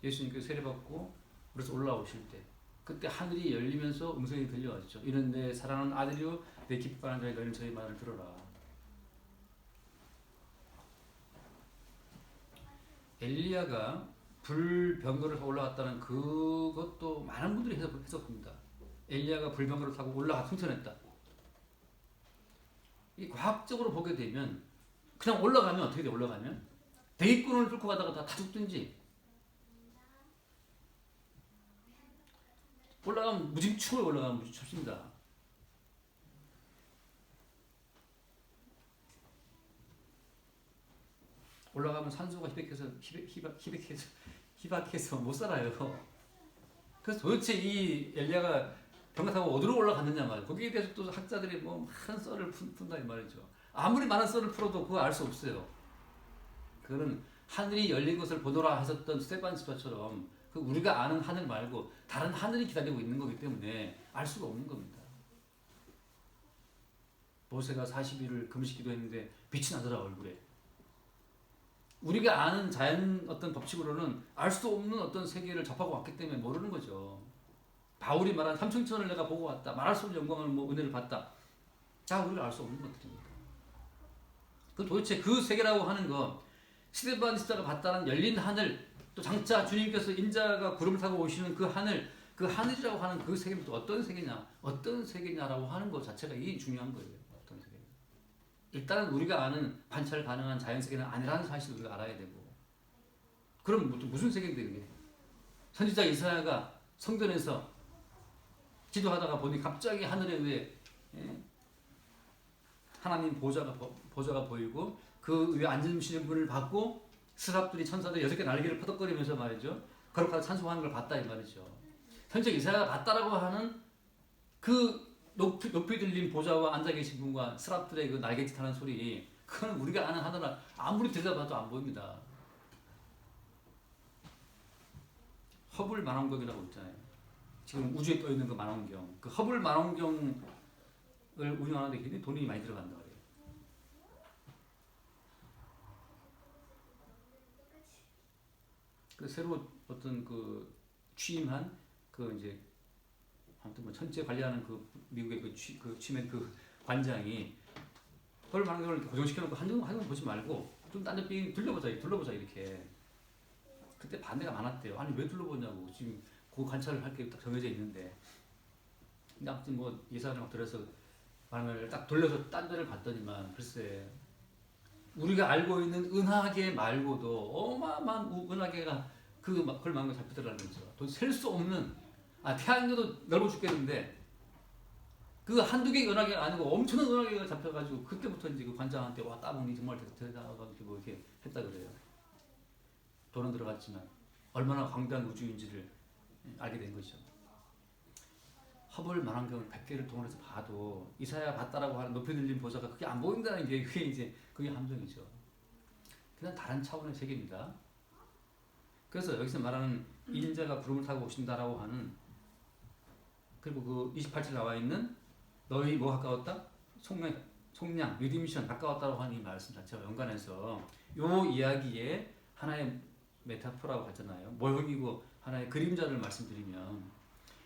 예수님께서 세례받고 그래서 올라오실 때 그때 하늘이 열리면서 음성이 들려왔죠. 이는 내 사랑하는 아들이요 내 기뻐하는 자의 너희는 저희 말을 들어라. 엘리야가 불병거를 타고 올라갔다는 그것도 많은 분들이 해석합니다. 엘리야가 불병거를 타고 올라가 승천했다. 이 과학적으로 보게 되면 그냥 올라가면 어떻게 돼? 올라가면 대기권을 뚫고 가다가 다 죽든지 올라가면 무지추에 올라가면 무지춥습니다. 올라가면 산소가 희박해서 못 살아요. 그래서 도대체 이 엘리야가 병거 타고 어디로 올라갔느냐 말이에요. 거기에 대해서 또 학자들이 뭐 많은 썰을 푼다 이 말이죠. 아무리 많은 썰을 풀어도 그거 알 수 없어요. 그거는 하늘이 열린 것을 보노라 하셨던 스데반 집사처럼 그 우리가 아는 하늘 말고 다른 하늘이 기다리고 있는 거기 때문에 알 수가 없는 겁니다. 모세가 40일을 금식 기도했는데 빛이 나더라 얼굴에. 우리가 아는 자연 어떤 법칙으로는 알 수 없는 어떤 세계를 접하고 왔기 때문에 모르는 거죠. 바울이 말한 삼층천을 내가 보고 왔다. 말할 수 없는 영광을 뭐 은혜를 봤다. 다 우리가 알 수 없는 것들입니다. 그 도대체 그 세계라고 하는 거 스데반 집사가 봤다는 열린 하늘 또 장차 주님께서 인자가 구름을 타고 오시는 그 하늘이라고 하는 그 세계는 또 어떤 세계냐라고 하는 것 자체가 이게 중요한 거예요. 어떤 세계. 일단은 우리가 아는 관찰 가능한 자연 세계는 아니라는 사실을 우리가 알아야 되고. 그럼 무슨 세계인데 그게? 선지자 이사야가 성전에서 기도하다가 보니 갑자기 하늘에 위에 하나님 보좌가 보이고 그 위에 앉으시는 분을 봤고 스랍들이 천사들 6개 날개를 퍼덕거리면서 말이죠. 거룩하게 찬송하는 걸 봤다 이 말이죠. 현재 이사야가 봤다라고 하는 그 높이 들린 보좌와 앉아 계신 분과 스랍들의 그 날개짓 하는 소리 그건 우리가 아는 하늘은 아무리 들여다봐도 안 보입니다. 허블 만원경이라고 있잖아요. 지금 우주에 떠 있는 그 만원경. 그 허블 만원경을 운영하는데 굉장히 돈이 많이 들어간다 그래요. 그 새로 어떤 그 취임한 그 이제 아무튼 뭐 천체 관리하는 그 미국의 그 취임한 그 관장이 허블 만원경을 이렇게 고정시켜놓고 한번 보지 말고 좀 딴 데 둘러보자 이렇게. 그때 반대가 많았대요. 아니 왜 둘러보냐고. 지금 그 관찰을 할 게 딱 정해져 있는데. 근데 아무튼 뭐 예산을 막 들여서 방을 딱 돌려서 딴 데를 봤더니만 글쎄 우리가 알고 있는 은하계 말고도 어마어마한 은하계가 그걸 막고 잡히더라는 거죠. 도대체 셀 수 없는 태양계도 넓어 죽겠는데 그 한두 개의 은하계가 아니고 엄청난 은하계가 잡혀가지고 그때부터 이제 그 관장한테 와 따봉이 정말 대단하다고 뭐 이렇게 했다 그래요. 돈은 들어갔지만 얼마나 광대한 우주인지를 알게 된 거죠. 허블 만원경을 100개를 동원해서 봐도 이사야 봤다라고 하는 높이 들린 보좌가 그게 안 보인다는 게 그게 함정이죠. 그냥 다른 차원의 세계입니다. 그래서 여기서 말하는 인자가 구름을 타고 오신다라고 하는 그리고 그 28절 나와 있는 너희 뭐 가까웠다? 속량, 리디미션 가까웠다고 하는 이 말씀 자체와 연관해서 요 이야기에 하나의 메타포라고 하잖아요. 모형이고 하나의 그림자를 말씀드리면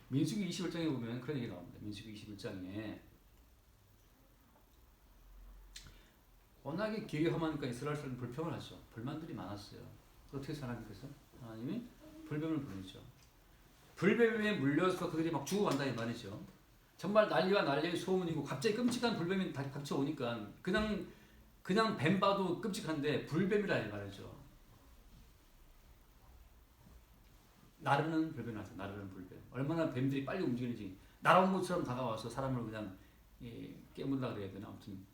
민수기 21장에 보면 그런 얘기 나옵니다. 민수기 21장에 워낙에 기괴함하니까 이스라엘 사람이 불평을 하죠. 불만들이 많았어요. 어떻게 하나님께서? 하나님이 불뱀을 보내죠. 불뱀에 물려서 그들이 막 죽어간다 이 말이죠. 정말 난리와 난리의 소문이고 갑자기 끔찍한 불뱀이 닥쳐오니까 그냥 뱀 봐도 끔찍한데 불뱀이라 이 말이죠. 나르는 불뱀이 나왔어요. 나르는 불뱀. 얼마나 뱀들이 빨리 움직이는지 날아온 것처럼 다가와서 사람을 그냥 깨문다 그래야 되나? 아무튼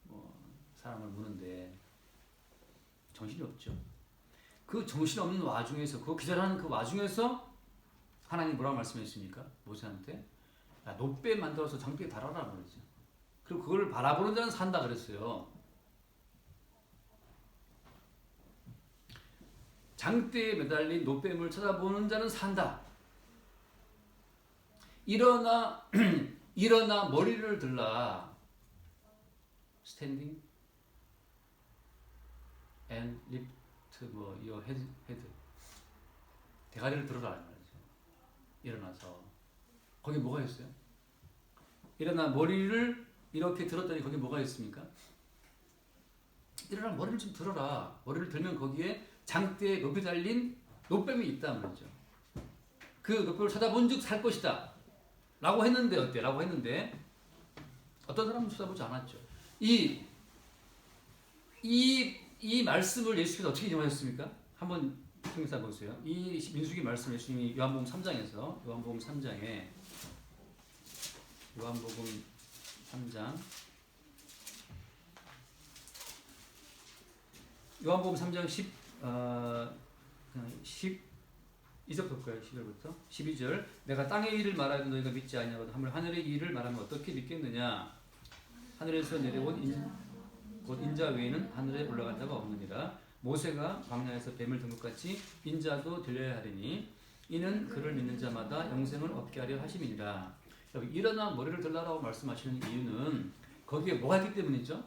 뭐 사람을 무는데 정신이 없죠. 그 정신없는 와중에서 그 기절하는 그 와중에서 하나님 뭐라고 말씀했습니까? 모세한테 야, 놋배 만들어서 장대에 달아라 그러죠. 그리고 그걸 바라보는 자는 산다 그랬어요. 장대에 매달린 놋뱀을 쳐다보는 자는 산다. 일어나 머리를 들라. Standing and lift your head. 대가리를 들어라 말이죠. 일어나서 거기 뭐가 있어요? 일어나 머리를 이렇게 들었더니 거기 뭐가 있습니까? 일어나 머리를 좀 들어라. 머리를 들면 거기에 장대에 높이 달린 놋뱀이 있다 말이죠. 그 놋뱀을 쳐다본 즉 살 것이다. 라고 했는데 어때? 라고 했는데 어떤 사람은 쳐다보지 않았죠. 이 말씀을 예수께서 어떻게 인용하셨습니까? 한번 생각해 보세요. 이 민수기 말씀 예수님이 요한복음 3장에서 요한복음 3장 요한복음 3장 12절 볼까요? 10절부터 12절 내가 땅의 일을 말하면 너희가 믿지 아니하거든 하늘의 일을 말하면 어떻게 믿겠느냐 하늘에서 내려온 곧 인자 외에는 하늘에 올라간 자가 없느니라 모세가 광야에서 뱀을 든 것 같이 인자도 들려야 하리니 이는 그를 믿는 자마다 영생을 얻게 하려 하심이니라. 여기 일어나 머리를 들라라고 말씀하시는 이유는 거기에 뭐가 있기 때문이죠?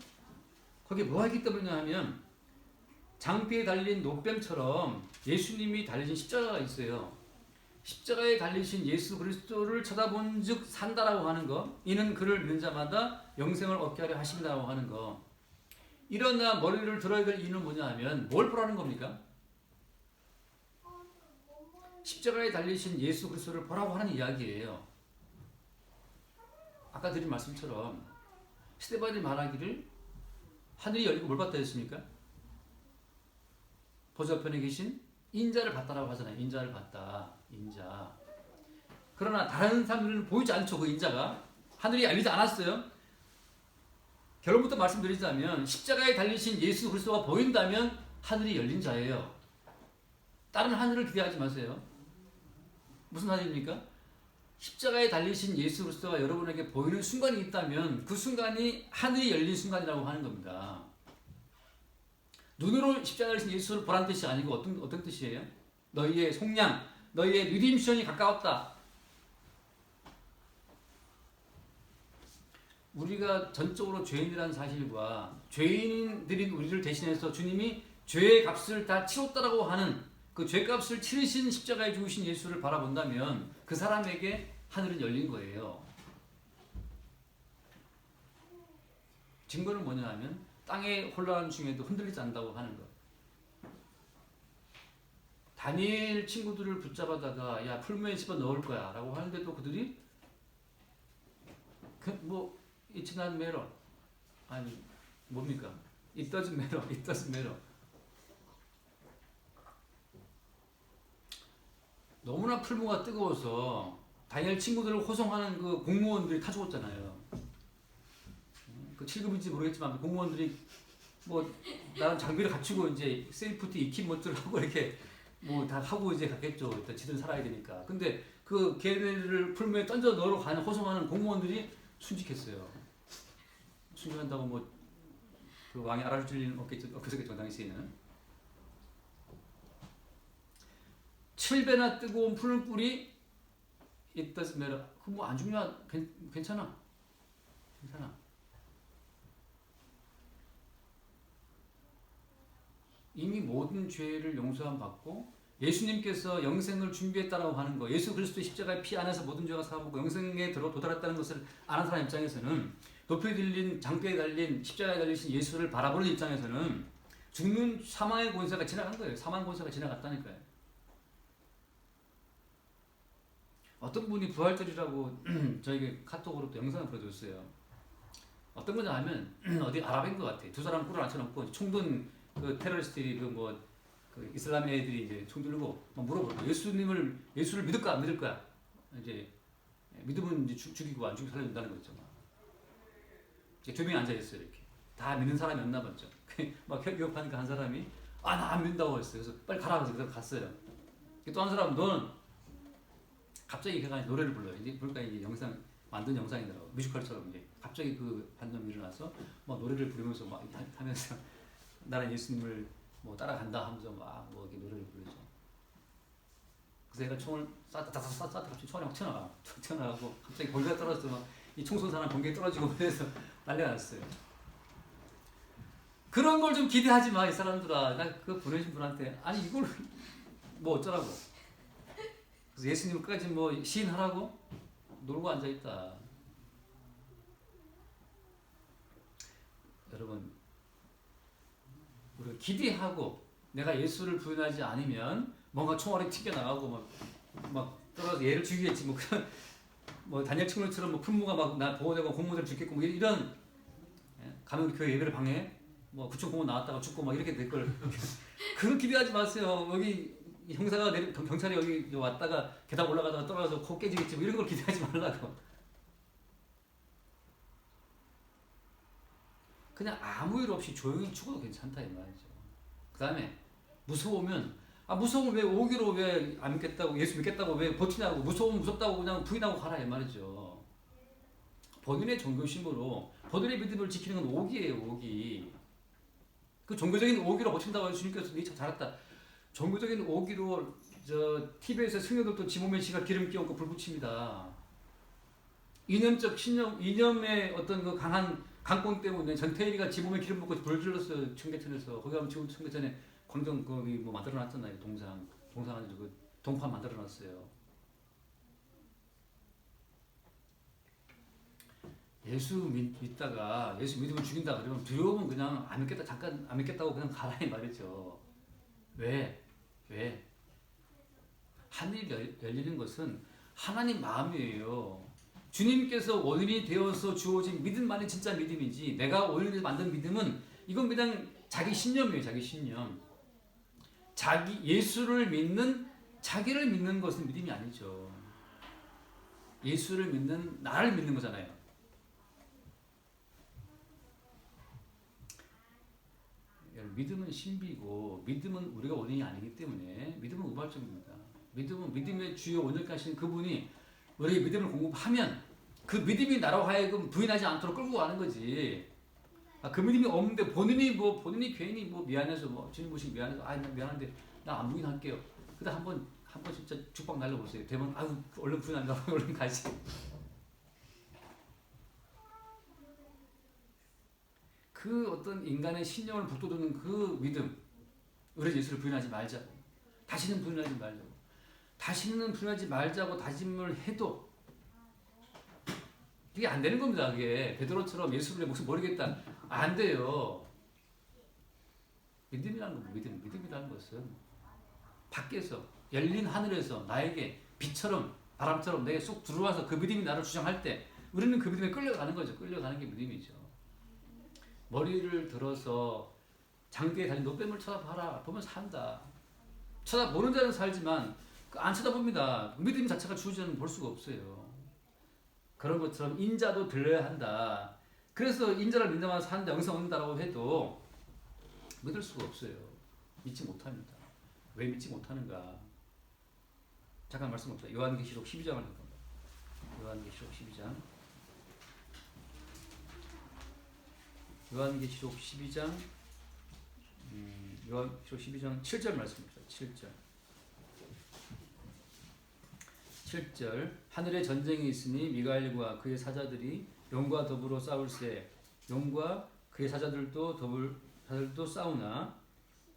거기에 뭐가 있기 때문이냐 하면 장비에 달린 놋뱀처럼 예수님이 달리신 십자가가 있어요. 십자가에 달리신 예수 그리스도를 쳐다본 즉 산다라고 하는 거 이는 그를 믿는 자마다 영생을 얻게 하려 하심이라고 하는 거 일어나 머리를 들어야 될 이유는 뭐냐 하면 뭘 보라는 겁니까? 십자가에 달리신 예수 그리스도를 보라고 하는 이야기예요. 아까 드린 말씀처럼 스데반이 말하기를 하늘이 열리고 뭘 봤다 했습니까? 보좌편에 계신 인자를 봤다라고 하잖아요. 인자를 봤다. 인자. 그러나 다른 사람들은 보이지 않죠. 그 인자가. 하늘이 열리지 않았어요. 결론부터 말씀드리자면 십자가에 달리신 예수 그리스도가 보인다면 하늘이 열린 자예요. 다른 하늘을 기대하지 마세요. 무슨 하늘입니까? 십자가에 달리신 예수 그리스도가 여러분에게 보이는 순간이 있다면 그 순간이 하늘이 열린 순간이라고 하는 겁니다. 눈으로 십자가에 달리신 예수를 보란 뜻이 아니고 어떤 뜻이에요? 너희의 속량, 너희의 리딤션이 가까웠다. 우리가 전적으로 죄인이라는 사실과 죄인들인 우리를 대신해서 주님이 죄의 값을 다 치렀다라고 하는 그 죄값을 치르신 십자가에 죽으신 예수를 바라본다면 그 사람에게 하늘은 열린 거예요. 증거는 뭐냐 하면 땅의 혼란 중에도 흔들리지 않는다고 하는 것. 다니엘 친구들을 붙잡아다가 야 풀무에 집어넣을 거야 라고 하는데도 그들이 It's not matter. 아니 뭡니까? It doesn't matter. It doesn't matter. 너무나 풀무가 뜨거워서 다니엘 친구들을 호송하는 그 공무원들이 타 죽었잖아요. 그 7급인지 모르겠지만 공무원들이 뭐 나는 장비를 갖추고 이제 세이프티 이퀴먼트를 하고 이렇게 뭐 다 하고 이제 갔겠죠. 일단 지들은 살아야 되니까. 근데 그 걔네를 풀무에 던져 넣으러 가는 호송하는 공무원들이 순직했어요. 순직한다고 뭐 그 왕이 알아줄 일은 없겠죠. 당시에는 7배나 뜨거운 풀뿌리 it doesn't matter. 그 뭐 안 죽냐? 괜찮아. 이미 모든 죄를 용서함 받고 예수님께서 영생을 준비했다라고 하는 거, 예수 그리스도의 십자가의 피 안에서 모든 죄가 사하고 영생에 도달했다는 것을 아는 사람 입장에서는, 높이 들린 장대에 달린 십자가에 달리신 예수를 바라보는 입장에서는 죽는 사망의 권세가 지나간 거예요. 사망 권세가 지나갔다니까요. 어떤 분이 부활절이라고 저에게 카톡으로 또 영상을 보여줬어요. 어떤 거냐 하면 어디 아랍인 것 같아. 두 사람 꿀을 앉혀놓고 총든 그 테러리스트들이 그 이슬람 애들이 이제 총 들고 막 물어보고 예수를 믿을까 안 믿을 거야. 이제 믿으면 이제 죽이고 안 죽이고 살려준다는 거죠. 두 명이 앉아 있어요. 이렇게 다 믿는 사람이 없나 봤죠. 막 기업하니까 한 사람이 나 안 믿는다고 했어요. 그래서 빨리 가라 그래서 갔어요. 또 한 사람은 너는 갑자기 걔가 노래를 불러요. 이제 그러니까 이제 영상 만든 영상이더라고. 뮤지컬처럼 이제 갑자기 그 반점이 일어나서 막 노래를 부르면서 막 하면서 나는 예수님을 뭐 따라간다 하면서 막 뭐 이렇게 노래를 부르죠. 그래서 얘가 총을 쐈다 갑자기 총알이 막 튀어나가고 갑자기 번개가 떨어져서 막 이 총 쏜 사람 번개에 떨어지고 그래서 난리가 났어요. 그런 걸 좀 기대하지 마, 이 사람들아. 나 그 보내신 분한테 아니 이걸 뭐 어쩌라고. 그래서 예수님 끝까지 뭐 시인하라고 놀고 앉아 있다. 여러분, 우리가 기대하고 내가 예수를 부인하지 않으면 뭔가 총알이 튀겨나가고 막 떨어져 얘를 죽이겠지 뭐 그런 뭐 다니엘 친구들처럼 뭐 품무가 막 나 보호되고 공무원들 죽겠고 뭐 이런 가면 교회 예배를 방해 뭐 구청 공무원 나왔다가 죽고 막 이렇게 될 걸 그런 기대하지 마세요. 여기 형사가 경찰이 여기 왔다가 계단 올라가다가 떨어져서 코 깨지겠지 뭐 이런 걸 기대하지 말라고. 그냥 아무 일 없이 조용히 죽어도 괜찮다 이 말이죠. 그 다음에 무서우면 무서우면 왜 오기로 왜 안 믿겠다고 예수 믿겠다고 왜 버티냐고 무서우면 무섭다고 그냥 부인하고 가라 이 말이죠. 본인의 종교심으로 본인의 믿음을 지키는 건 오기예요. 오기. 그 종교적인 오기로 버틴다고 주님께서 네 참 잘했다. 종교적인 오기로 저 TV에서 승려들도 지 몸에 지가 기름 끼얹고 불 붙입니다. 이념적 신념 이념의 어떤 그 강한 강권 때문에 전태일이가 지 몸에 기름 붓고 불 질렀어요. 청계천에서. 거기 가면 지금 청계천에 광장 거기 뭐 만들어놨잖아요. 동상 아니고 그 동판 만들어놨어요. 예수 믿다가 예수 믿으면 죽인다 그러면 두려우면 그냥 안 믿겠다 잠깐 안 믿겠다고 그냥 가라 이 말이죠. 왜? 하늘이 열리는 것은 하나님 마음이에요. 주님께서 원인이 되어서 주어진 믿음만이 진짜 믿음이지 내가 원인을 만든 믿음은 이건 그냥 자기 신념이에요. 자기 신념. 예수를 믿는 자기를 믿는 것은 믿음이 아니죠. 예수를 믿는 나를 믿는 거잖아요. 믿음은 신비고 믿음은 우리가 원인이 아니기 때문에 믿음은 우발적입니다. 믿음은 믿음의 주요 원역하신 그분이 우리에게 믿음을 공급하면 그 믿음이 나로 하여금 부인하지 않도록 끌고 가는 거지. 그 믿음이 없는데 본인이 괜히 미안해서 주님 보시기 미안해서 나 미안한데 나 안 부인할게요. 근데 한번 진짜 죽박 날려보세요. 되면 얼른 부인한다고 얼른 가지. 그 어떤 인간의 신념을 북돋우는 그 믿음, 우리 예수를 부인하지 말자고. 다시는 부인하지 말자고 다짐을 해도 그게 안 되는 겁니다. 그게 베드로처럼 예수를 내 목숨 버리겠다 안 돼요. 믿음이라는 것은 밖에서 열린 하늘에서 나에게 빛처럼 바람처럼 내게 쏙 들어와서 그 믿음이 나를 주장할 때 우리는 그 믿음에 끌려가는 거죠. 끌려가는 게 믿음이죠. 머리를 들어서 장대에 달린 노뱀을 쳐다봐라. 보면 산다. 쳐다보는 자는 살지만 안 쳐다봅니다. 믿음 자체가 주어지는 볼 수가 없어요. 그런 것처럼 인자도 들려야 한다. 그래서 인자를 믿는 사는데 영생 얻는다라고 해도 믿을 수가 없어요. 믿지 못합니다. 왜 믿지 못하는가? 잠깐 말씀 봅시다. 요한계시록 12장을 봅니다. 요한계시록 12장. 요한계시록 12장 7절 말씀입니다. 7절 하늘에 전쟁이 있으니 미가엘과 그의 사자들이 용과 더불어 싸울세 용과 그의 사자들도 싸우나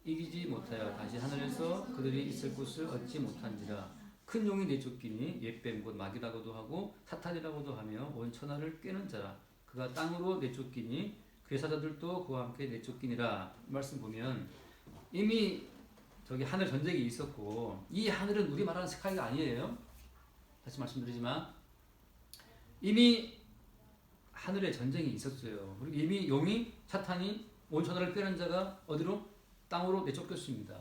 이기지 못하여 다시 하늘에서 그들이 있을 곳을 얻지 못한지라. 큰 용이 내쫓기니 옛뱀 곧 마귀라고도 하고 사탄이라고도 하며 온 천하를 꿰는 자라. 그가 땅으로 내쫓기니 그의 사자들도 그와 함께 내쫓기니라. 말씀 보면 이미 저기 하늘 전쟁이 있었고, 이 하늘은 우리 말하는 스카이가 아니에요. 다시 말씀드리지만 이미 하늘에 전쟁이 있었어요. 그리고 이미 용이 사탄이 온 천하를 꿰는 자가 어디로? 땅으로 내쫓겼습니다.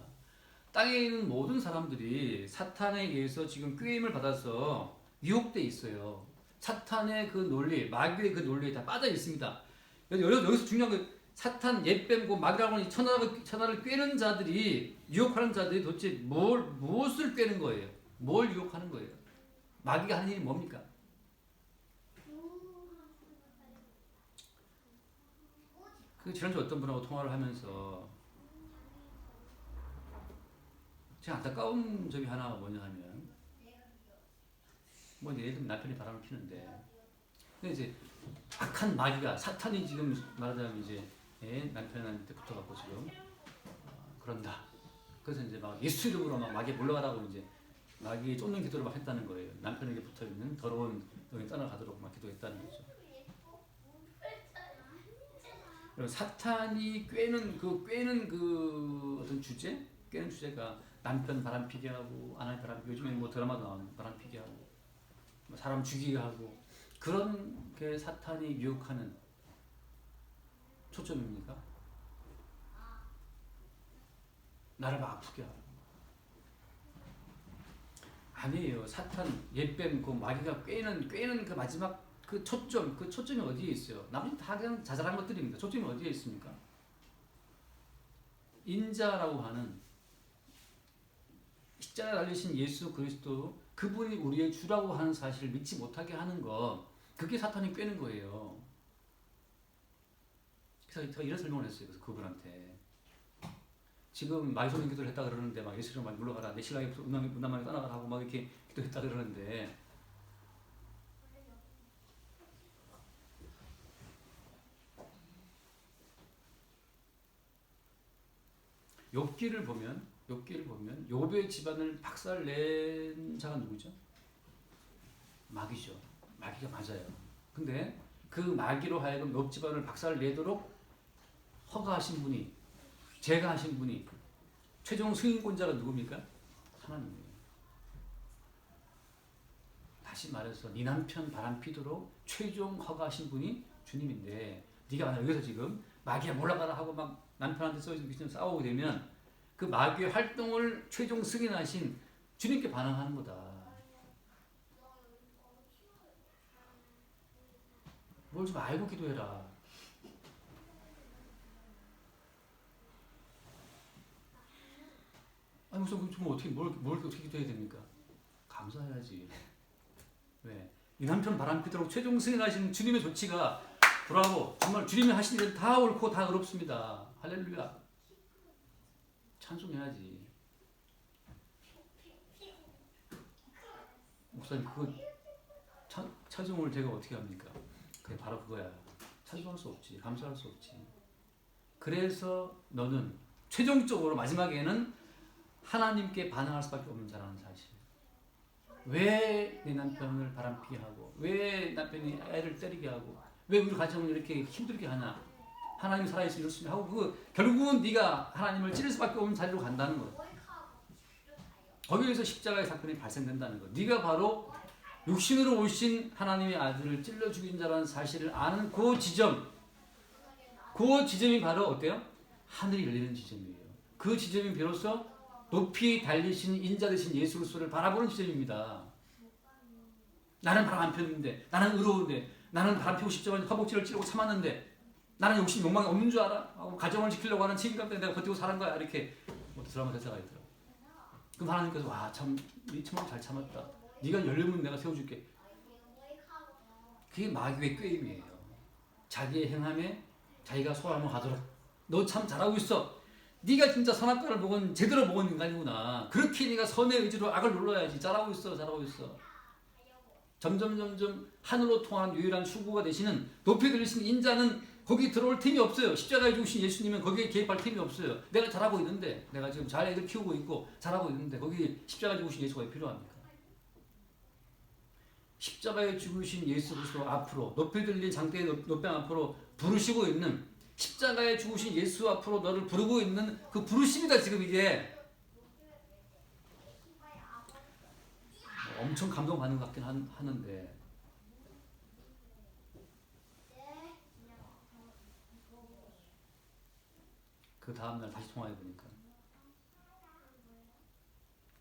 땅에 있는 모든 사람들이 사탄에 의해서 지금 꾀임을 받아서 유혹돼 있어요. 사탄의 그 논리, 마귀의 그 논리에 다 빠져 있습니다. 여기서 중요한 건 사탄, 옛뱀, 마귀라고 하는 천하를 꿰는 자들이, 유혹하는 자들이 도대체 무엇을 꿰는 거예요? 뭘 유혹하는 거예요? 마귀가 하는 일이 뭡니까? 그 지난주 어떤 분하고 통화를 하면서 제가 안타까운 점이 하나가 뭐냐 하면, 뭐 예를 들면 남편이 바람을 피는데, 근데 이제 악한 마귀가, 사탄이 지금 말하자면 이제 남편한테 붙어갖고 지금 그런다. 그래서 이제 막 예수 이름으로 막 마귀에 물러가라고 이제 마귀에 쫓는 기도를 막 했다는 거예요. 남편에게 붙어 있는 더러운 영이 떠나가도록 막 기도했다는 거죠. 사탄이 꿰는 그 어떤 주제, 꿰는 주제가 남편 바람피게 하고, 아내 바람피게, 요즘에 뭐 드라마도 나오는 바람피게 하고, 사람 죽이게 하고, 그런 게 사탄이 유혹하는 초점입니까? 나를 막 아프게 하고. 아니에요. 사탄, 옛뱀, 그 마귀가 꿰는 그 마지막 그 초점이 어디에 있어요? 나머지 다 그냥 자잘한 것들입니다. 초점이 어디에 있습니까? 인자라고 하는 십자가에 달리신 예수 그리스도, 그분이 우리의 주라고 하는 사실을 믿지 못하게 하는 것, 그게 사탄이 꿰는 거예요. 그래서 제가 이런 설명을 했어요. 그래서 그분한테 지금 마귀 기도를 했다 그러는데, 막 예수를 막 물러가라, 내 신랑이 문남만에 떠나가라 하고 막 이렇게 기도했다 그러는데, 욥기를 보면 욥의 집안을 박살낸 자가 누구죠? 마귀죠. 마귀가 맞아요. 근데 그 마귀로 하여금 욥 집안을 박살내도록 허가하신 분이, 제가하신 분이, 최종 승인권자가 누굽니까? 하나님이에요. 다시 말해서 네 남편 바람피도록 최종 허가하신 분이 주님인데, 네가 만약 여기서 지금 마귀야 몰라가라 하고 막 남편한테 싸우게 되면 그 마귀의 활동을 최종 승인하신 주님께 반항하는 거다. 뭘 좀 알고 기도해라. 아니 무슨 좀 어떻게 뭘 어떻게 기도해야 됩니까? 감사해야지. 왜? 이 남편 바람피도록 최종 승인하신 주님의 조치가 브라보. 정말 주님이 하신 일은 다 옳고 다 의롭습니다. 할렐루야. 찬송해야지. 목사님 그 찬송을 제가 어떻게 합니까? 그게 바로 그거야. 찬송할 수 없지. 감사할 수 없지. 그래서 너는 최종적으로 마지막에는 하나님께 반응할 수밖에 없는 자라는 사실. 왜 내 남편을 바람피게 하고, 왜 남편이 애를 때리게 하고, 왜 우리 가정을 이렇게 힘들게 하냐? 하나님이 살아있으면 이럴 수 있냐 하고, 결국은 네가 하나님을 찌를 수밖에 없는 자리로 간다는 거. 거기에서 십자가의 사건이 발생된다는 거. 네가 바로 육신으로 오신 하나님의 아들을 찔러 죽인 자라는 사실을 아는 그 지점이 바로 어때요? 하늘이 열리는 지점이에요. 그 지점이 비로소 높이 달리신 인자 되신 예수 그리스도를 바라보는 지점입니다. 나는 바람 안 폈는데, 나는 의로운데, 나는 바람 피고 싶지만 허벅지를 찌르고 참았는데, 나는 욕심 욕망이 없는 줄 알아? 가정을 지키려고 하는 책임감 때문에 내가 버티고 사는 거야. 이렇게 드라마 대사가 있더라고. 그럼 하나님께서 와 참 네 참 잘 참았다. 네가 열리면 내가 세워줄게. 그게 마귀의 꾀임이에요. 자기의 행함에 자기가 소화를 하도록. 너 참 잘하고 있어. 네가 진짜 선악과를 먹은 제대로 먹은 인간이구나. 그렇게 네가 선의 의지로 악을 눌러야지. 잘하고 있어. 점점 하늘로 통하는 유일한 출구가 되시는 높이 들리신 인자는 거기 들어올 틈이 없어요. 십자가에 죽으신 예수님은 거기에 개입할 틈이 없어요. 내가 잘하고 있는데, 내가 지금 잘 애들 키우고 있고 잘하고 있는데 거기 십자가에 죽으신 예수가 왜 필요합니까? 십자가에 죽으신 예수 그리스도 앞으로 높이 들린 장대의 높병 앞으로 부르시고 있는, 십자가에 죽으신 예수 앞으로 너를 부르고 있는 그 부르심이다. 지금 이게 엄청 감동받는 것 같긴 하는데, 그 다음날 다시 통화해보니까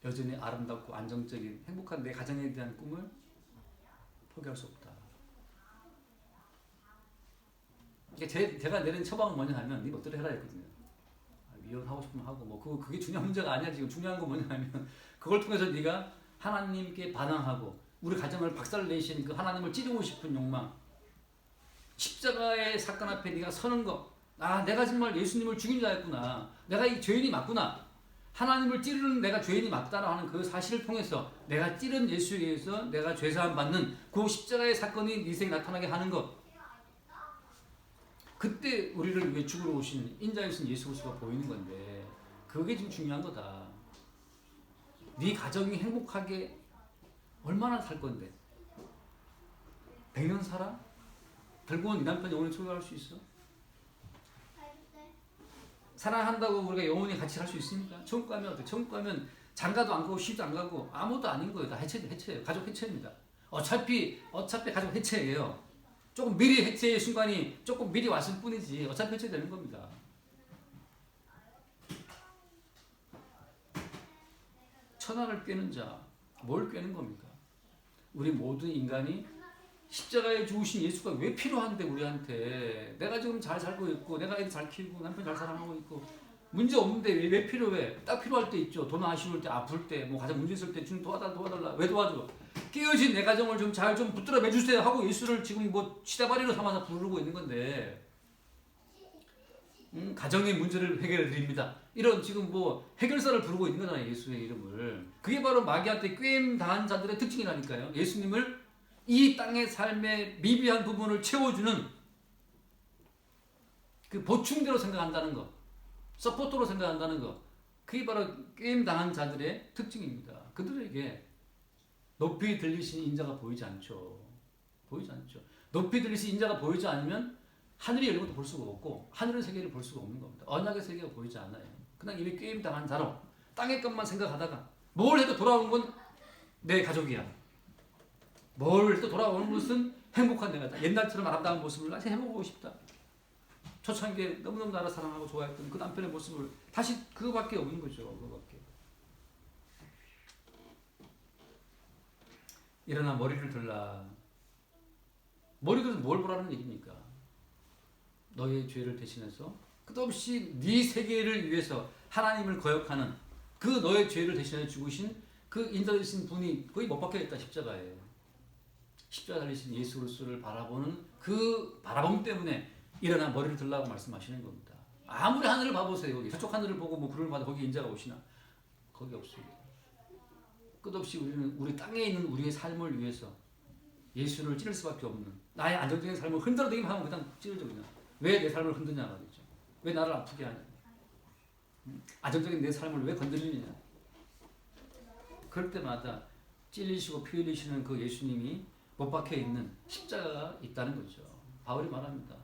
여전히 아름답고 안정적인 행복한 내 가정에 대한 꿈을 포기할 수 없다. 이게 제가 내린 처방은 뭐냐 하면 네 멋대로 해라 했거든요. 이혼하고 싶으면 하고 뭐 그게 중요한 문제가 아니야. 지금 중요한 건 뭐냐 하면 그걸 통해서 네가 하나님께 반항하고 우리 가정을 박살내신 그 하나님을 찌르고 싶은 욕망, 십자가의 사건 앞에 네가 서는 거, 내가 정말 예수님을 죽인 자였구나, 내가 이 죄인이 맞구나, 하나님을 찌르는 내가 죄인이 맞다라고 하는 그 사실을 통해서 내가 찌른 예수에 의해서 내가 죄사함 받는 그 십자가의 사건이 네 생에 나타나게 하는 것, 그때 우리를 위해 죽으러 오신 인자이신 예수 그리스도가 보이는 건데, 그게 지금 중요한 거다. 네 가정이 행복하게 얼마나 살 건데? 100년 살아? 결국은 네 남편 영원히 초월할 수 있어? 사랑한다고 우리가 영원히 같이 살 수 있습니까? 천국 가면 어때? 천국 가면 장가도 안 가고 시도 안 가고 아무것도 아닌 거예요. 다 해체예요. 가족 해체입니다. 어차피 가족 해체예요. 조금 미리 해체의 순간이 조금 미리 왔을 뿐이지 어차피 해체되는 겁니다. 천하를 꿰는 자, 뭘 꿰는 겁니까? 우리 모든 인간이 십자가에 죽으신 예수가 왜 필요한데 우리한테? 내가 지금 잘 살고 있고 내가 애들 잘 키우고 남편 잘 사랑하고 있고 문제 없는데 왜 필요해? 딱 필요할 때 있죠. 돈 아쉬울 때, 아플 때, 뭐 가장 문제 있을 때 주님 도와달라. 왜 도와줘? 깨어진 내 가정을 좀 잘 좀 붙들어 매주세요 하고 예수를 지금 뭐 시다바리로 삼아서 부르고 있는 건데, 가정의 문제를 해결해 드립니다. 이런 지금 뭐 해결사를 부르고 있는 거잖아요. 예수의 이름을. 그게 바로 마귀한테 꿰임 당한 자들의 특징이라니까요. 예수님을 이 땅의 삶의 미비한 부분을 채워주는 그 보충제로 생각한다는 것, 서포터로 생각한다는 것, 그게 바로 게임 당한 자들의 특징입니다. 그들에게 높이 들리신 인자가 보이지 않죠. 보이지 않죠. 높이 들리신 인자가 보이지 않으면 하늘이 열린 것도 볼 수가 없고 하늘의 세계를 볼 수가 없는 겁니다. 언약의 세계가 보이지 않아요. 그냥 이미 게임 당한 자로 땅의 것만 생각하다가 뭘 해도 돌아오는 건 내 가족이야. 뭘 해도 돌아오는 것은 행복한 내가 옛날처럼 아름다운 모습을 다시 해보고 싶다. 초창기에 너무너무 나를 사랑하고 좋아했던 그 남편의 모습을 다시 그거밖에 없는 거죠. 그거밖에. 일어나 머리를 들라. 머리들은 뭘 보라는 얘기입니까? 너의 죄를 대신해서 끝없이 네 세계를 위해서 하나님을 거역하는 그 너의 죄를 대신해 죽으신 그 인자되신 분이 거의 못 박혀있다. 십자가에. 십자가 달리신 예수 그리스도를 바라보는 그 바라봄 때문에 일어나 머리를 들라고 말씀하시는 겁니다. 아무리 하늘을 봐보세요. 여기 저쪽 하늘을 보고 뭐 구름을 봐도 거기 인자가 오시나? 거기 없습니다. 끝없이 우리는 우리 땅에 있는 우리의 삶을 위해서 예수를 찌를 수밖에 없는, 나의 안정적인 삶을 흔들어대기만 하면 그냥 찌르죠. 그냥. 왜 내 삶을 흔드냐 말이죠. 왜 나를 아프게 하냐. 안정적인 내 삶을 왜 건드리느냐. 그럴 때마다 찔리시고 피 흘리시는 그 예수님이 못 박혀 있는 십자가가 있다는 거죠. 바울이 말합니다.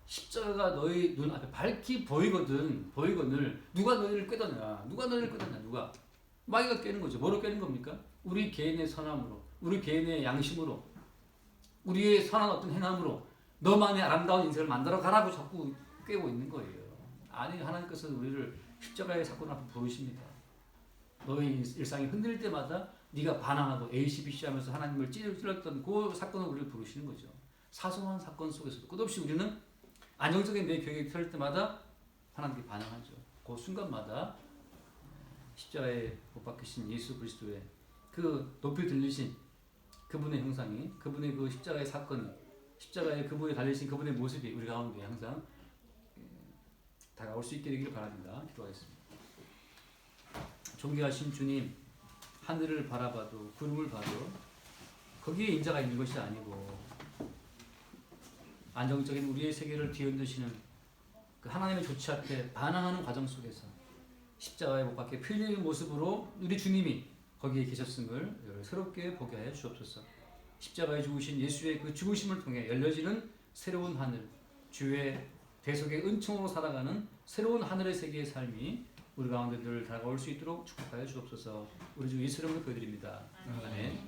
십자가가 너희 눈앞에 밝히 보이거늘 누가 너희를 꿰더냐. 누가 마귀가 꿰는 거죠. 뭐로 꿰는 겁니까? 우리 개인의 선함으로, 우리 개인의 양심으로, 우리의 선한 어떤 행함으로 너만의 아름다운 인생을 만들어 가라고 자꾸 꿰고 있는 거예요. 아니, 하나님께서 우리를 십자가의 사건 앞에 부르십니다. 너의 일상이 흔들릴 때마다 네가 반항하고 ACBC 하면서 하나님을 찔렀던 그 사건을 우리를 부르시는 거죠. 사소한 사건 속에서도 끝없이 우리는 안정적인 내 계획이 펼 때마다 하나님께 반항하죠. 그 순간마다 십자가에 못 박히신 예수 그리스도의 그 높이 들리신 그분의 형상이, 그분의 그 십자가의 사건이, 십자가에 그분이 달리신 그분의 모습이 우리 가운데 항상 다가올 수 있게 되기를 바랍니다. 기도하겠습니다. 존귀하신 주님, 하늘을 바라봐도 구름을 봐도 거기에 인자가 있는 것이 아니고 안정적인 우리의 세계를 뒤흔드시는 그 하나님의 조치 앞에 반항하는 과정 속에서 십자가에 못 박혀 표현의 모습으로 우리 주님이 거기에 계셨음을 새롭게 보게 하여 주옵소서. 십자가에 죽으신 예수의 그 죽으심을 통해 열려지는 새로운 하늘, 주의 대속의 은총으로 살아가는 새로운 하늘의 세계의 삶이 우리 가운데 늘 다가올 수 있도록 축복하여 주옵소서. 우리 주 예수 이름으로 기도드립니다. 아멘.